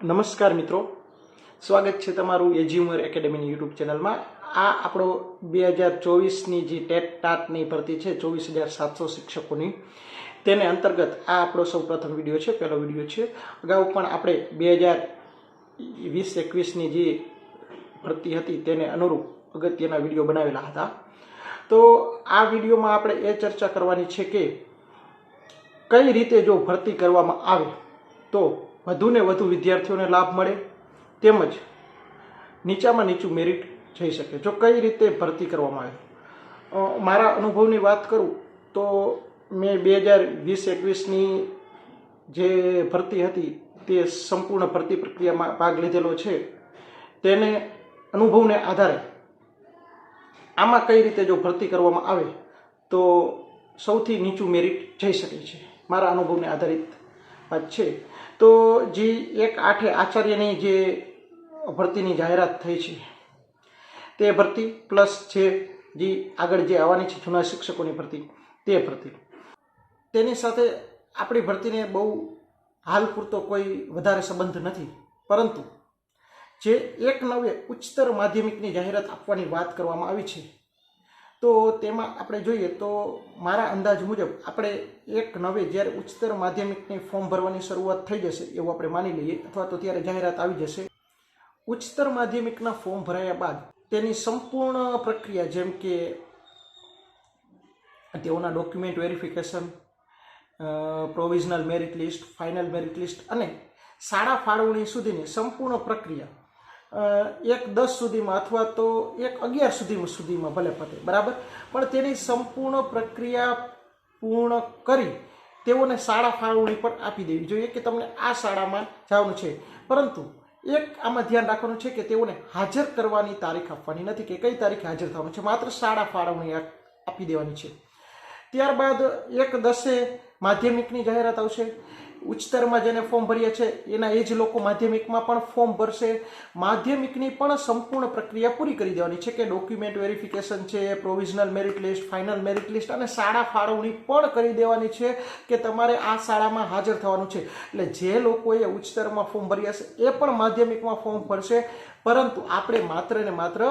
નમસ્કાર મિત્રો, સ્વાગત છે તમારું એજ્યુમર એકેડેમીની યુટ્યુબ ચેનલમાં। આ આપણો 2024ની જે ટેટ ટાટની ભરતી છે 24,700 શિક્ષકોની, તેને અંતર્ગત આ આપણો સૌ પ્રથમ વિડીયો છે, પહેલો વિડીયો છે। અગાઉ પણ આપણે 2020-21ની જે ભરતી હતી તેને અનુરૂપ અગત્યના વિડીયો બનાવેલા હતા। તો આ વિડીયોમાં આપણે એ ચર્ચા કરવાની છે કે કઈ રીતે જો ભરતી કરવામાં આવે તો વધુને વધુ વિદ્યાર્થીઓને લાભ મળે, તેમજ નીચામાં નીચું મેરિટ જઈ શકે। જો કઈ રીતે ભરતી કરવામાં આવે, મારા અનુભવની વાત કરું તો મેં 2020-21ની જે ભરતી હતી તે સંપૂર્ણ ભરતી પ્રક્રિયામાં ભાગ લીધેલો છે। તેને અનુભવને આધારે આમાં કઈ રીતે જો ભરતી કરવામાં આવે તો સૌથી નીચું મેરિટ જઈ શકે છે, મારા અનુભવને આધારિત વાત છે। તો જે 1/8 આચાર્યની જે ભરતીની જાહેરાત થઈ છે તે ભરતી પ્લસ છે જે આગળ જે આવવાની છે જૂના શિક્ષકોની ભરતી, તે ભરતી, તેની સાથે આપણી ભરતીને બહુ હાલ પૂરતો કોઈ વધારે સંબંધ નથી। પરંતુ જે 1 નવે ઉચ્ચતર માધ્યમિકની જાહેરાત આપવાની વાત કરવામાં આવી છે તો તેમાં આપણે જોઈએ તો મારા અંદાજ મુજબ આપણે 1 નવે જ્યારે ઉચ્ચતર માધ્યમિકની ફોર્મ ભરવાની શરૂઆત થઈ જશે એવું આપણે માની લઈએ, અથવા તો ત્યારે જાહેરાત આવી જશે। ઉચ્ચતર માધ્યમિકના ફોર્મ ભરાયા બાદ તેની સંપૂર્ણ પ્રક્રિયા, જેમ કે તેઓના document verification, provisional merit list, final merit list અને શાળા ફાળવણી સુધીની સંપૂર્ણ પ્રક્રિયા 1-10 સુધીમાં અથવા તો 1-11 સુધીમાં ભલે પતે, બરાબર, પણ તેની સંપૂર્ણ પ્રક્રિયા પૂર્ણ કરી તેઓને શાળા ફાળવણી પણ આપી દેવી જોઈએ કે તમને આ શાળામાં જવાનું છે। પરંતુ એક આમાં ધ્યાન રાખવાનું છે કે તેઓને હાજર કરવાની તારીખ આપવાની નથી કે કઈ તારીખે હાજર થવાનું છે, માત્ર શાળા ફાળવણી આપી દેવાની છે। ત્યારબાદ 1-10 માધ્યમિકની જાહેરાત આવશે। ઉચ્ચતરમાં જેને ફોર્મ ભર્યા છે એના એ જ લોકો માધ્યમિકમાં પણ ફોર્મ ભરશે। માધ્યમિકની પણ સંપૂર્ણ પ્રક્રિયા પૂરી કરી દેવાની છે કે ડોક્યુમેન્ટ વેરિફિકેશન છે, provisional merit list, final merit list અને શાળા ફાળવણી પણ કરી દેવાની છે કે તમારે આ શાળામાં હાજર થવાનું છે। એટલે જે લોકોએ ઉચ્ચતરમાં ફોર્મ ભર્યા છે એ પણ માધ્યમિકમાં ફોર્મ ભરશે, પરંતુ આપણે માત્ર ને માત્ર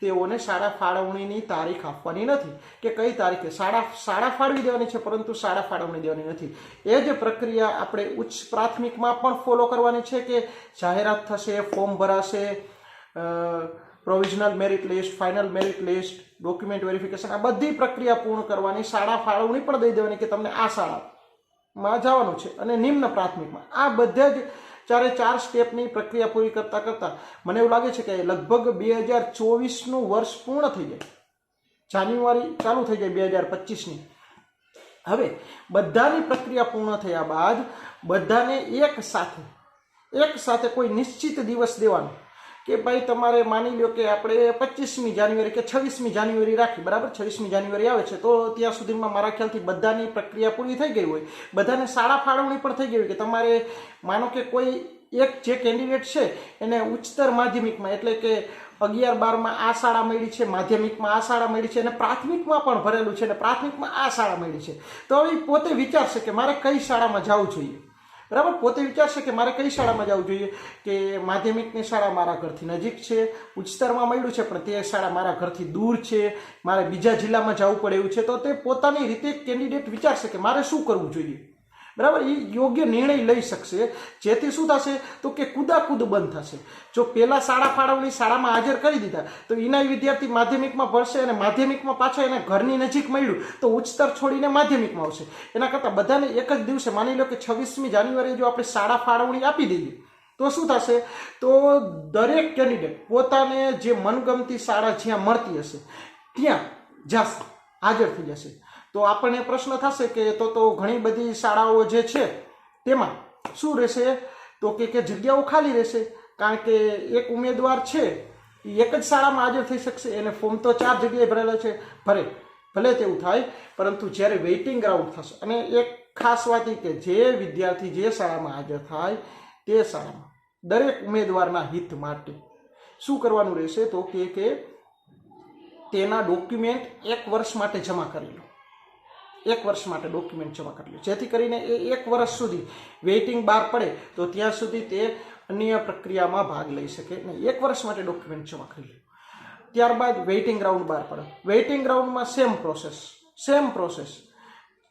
તેઓને શાળા ફાળવણીની તારીખ આપવાની નથી કે કઈ તારીખે શાળા ફાળવી દેવાની છે, પરંતુ શાળા ફાળવણી દેવાની નથી। એ જ પ્રક્રિયા આપણે ઉચ્ચ પ્રાથમિકમાં પણ ફોલો કરવાની છે કે જાહેરાત થશે, ફોર્મ ભરાશે, provisional merit list, final merit list, document verification, આ બધી પ્રક્રિયા પૂર્ણ કરવાની, શાળા ફાળવણી પણ દઈ દેવાની કે તમને આ શાળામાં જવાનું છે। અને નિમ્ન પ્રાથમિકમાં આ બધા જ 4 સ્ટેપની પ્રક્રિયા પૂરી કરતા મને એવું લાગે છે કે લગભગ 2024નું વર્ષ પૂર્ણ થઈ જાય, જાન્યુઆરી ચાલુ થઈ જાય 2025ની। હવે બધાની પ્રક્રિયા પૂર્ણ થયા બાદ બધાને એક સાથે કોઈ નિશ્ચિત દિવસ દેવાનો કે ભાઈ તમારે માની લો કે આપણે 25મી જાન્યુઆરી કે 26મી જાન્યુઆરી રાખી, બરાબર, 26મી જાન્યુઆરી આવે છે તો ત્યાં સુધીમાં મારા ખ્યાલથી બધાની પ્રક્રિયા પૂરી થઈ ગઈ હોય, બધાને શાળા ફાળવણી પણ થઈ ગઈ હોય કે તમારે માનો કે કોઈ એક જે કેન્ડિડેટ છે એને ઉચ્ચતર માધ્યમિકમાં એટલે કે 11-12માં આ શાળા મળી છે, માધ્યમિકમાં આ શાળા મળી છે અને પ્રાથમિકમાં પણ ભરેલું છે અને પ્રાથમિકમાં આ શાળા મળી છે, તો હવે પોતે વિચારશે કે મારે કઈ શાળામાં જવું જોઈએ, બરાબર, પોતે વિચારશે કે મારે કઈ શાળામાં જવું જોઈએ, કે માધ્યમિકની શાળા મારા ઘરથી નજીક છે, ઉચ્ચતરમાં મળ્યું છે પણ તે શાળા મારા ઘરથી દૂર છે, મારે બીજા જિલ્લામાં જવું પડે એવું છે, તો તે પોતાની રીતે કેન્ડિડેટ વિચારશે કે મારે શું કરવું જોઈએ, બરાબર, એ યોગ્ય નિર્ણય લઈ શકશે। જેથી શું થશે તો કે કુદાકુદ બંધ થશે। જો પહેલા શાળા ફાળવણી શાળામાં હાજર કરી દીધા તો એના વિદ્યાર્થી માધ્યમિકમાં ભરશે અને માધ્યમિકમાં પાછા એને ઘરની નજીક મળ્યું તો ઉચ્ચતર છોડીને માધ્યમિકમાં આવશે। એના કરતાં બધાને એક જ દિવસે, માની લો કે 26મી જાન્યુઆરીએ જો આપણે શાળા ફાળવણી આપી દઈએ તો શું થશે તો દરેક કેન્ડિડેટ પોતાને જે મનગમતી શાળા જ્યાં મળતી હશે ત્યાં જશે, હાજર થઈ જશે। તો આપણને પ્રશ્ન થશે કે તો ઘણી બધી શાળાઓ જે છે તેમાં શું રહેશે તો કે જગ્યાઓ ખાલી રહેશે, કારણ કે એક ઉમેદવાર છે એ એક જ શાળામાં હાજર થઈ શકશે, એને ફોર્મ તો 4 જગ્યાએ ભરેલા છે, ભલે તેવું થાય, પરંતુ જ્યારે વેઇટિંગ રાઉન્ડ થશે અને એક ખાસ વાત એ કે જે વિદ્યાર્થી જે શાળામાં હાજર થાય તે શાળામાં દરેક ઉમેદવારના હિત માટે શું કરવાનું રહેશે તો કે તેના ડોક્યુમેન્ટ 1 વર્ષ માટે જમા કરી લો, 1 વર્ષ માટે ડોક્યુમેન્ટ જમા કરી લો, જેથી કરીને એ 1 વર્ષ સુધી વેઇટિંગ બહાર પડે તો ત્યાં સુધી તે અન્ય પ્રક્રિયામાં ભાગ લઈ શકે નહીં. 1 વર્ષ માટે ડોક્યુમેન્ટ જમા કરી લે. ત્યારબાદ વેઇટિંગ રાઉન્ડ બહાર પડે. વેઇટિંગ રાઉન્ડમાં સેમ પ્રોસેસ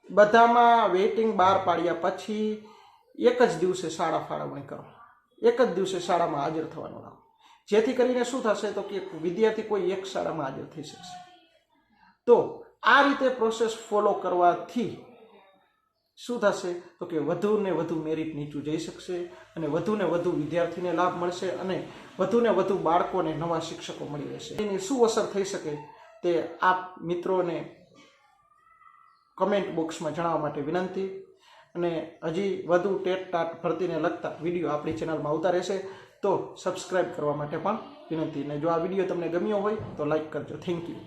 બધામાં. વેઇટિંગ બહાર પાડ્યા પછી એક જ દિવસે શાળા ફાળવણી કરો, એક જ દિવસે શાળામાં હાજર થવાનું રાખો, જેથી કરીને શું થશે તો કે વિદ્યાર્થી કોઈ એક શાળામાં હાજર થઈ શકશે. તો આ રીતે પ્રોસેસ ફોલો કરવાથી શું થશે તો કે વધુ ને વધુ મેરિટ નીચું જઈ શકશે અને વધુ ને વધુ વિદ્યાર્થીને લાભ મળશે અને વધુ ને વધુ બાળકોને નવા શિક્ષકો મળી રહેશે. એની શું અસર થઈ શકે તે આપ મિત્રોને કમેન્ટ બોક્સમાં જણાવવા માટે વિનંતી. અને હજી વધુ ટેટ ટાટ ભરતીને લગતા વિડીયો આપણી ચેનલમાં આવતા રહેશે, તો સબસ્ક્રાઈબ કરવા માટે પણ વિનંતી. અને જો આ વિડીયો તમને ગમ્યો હોય તો લાઈક કરજો. Thank you.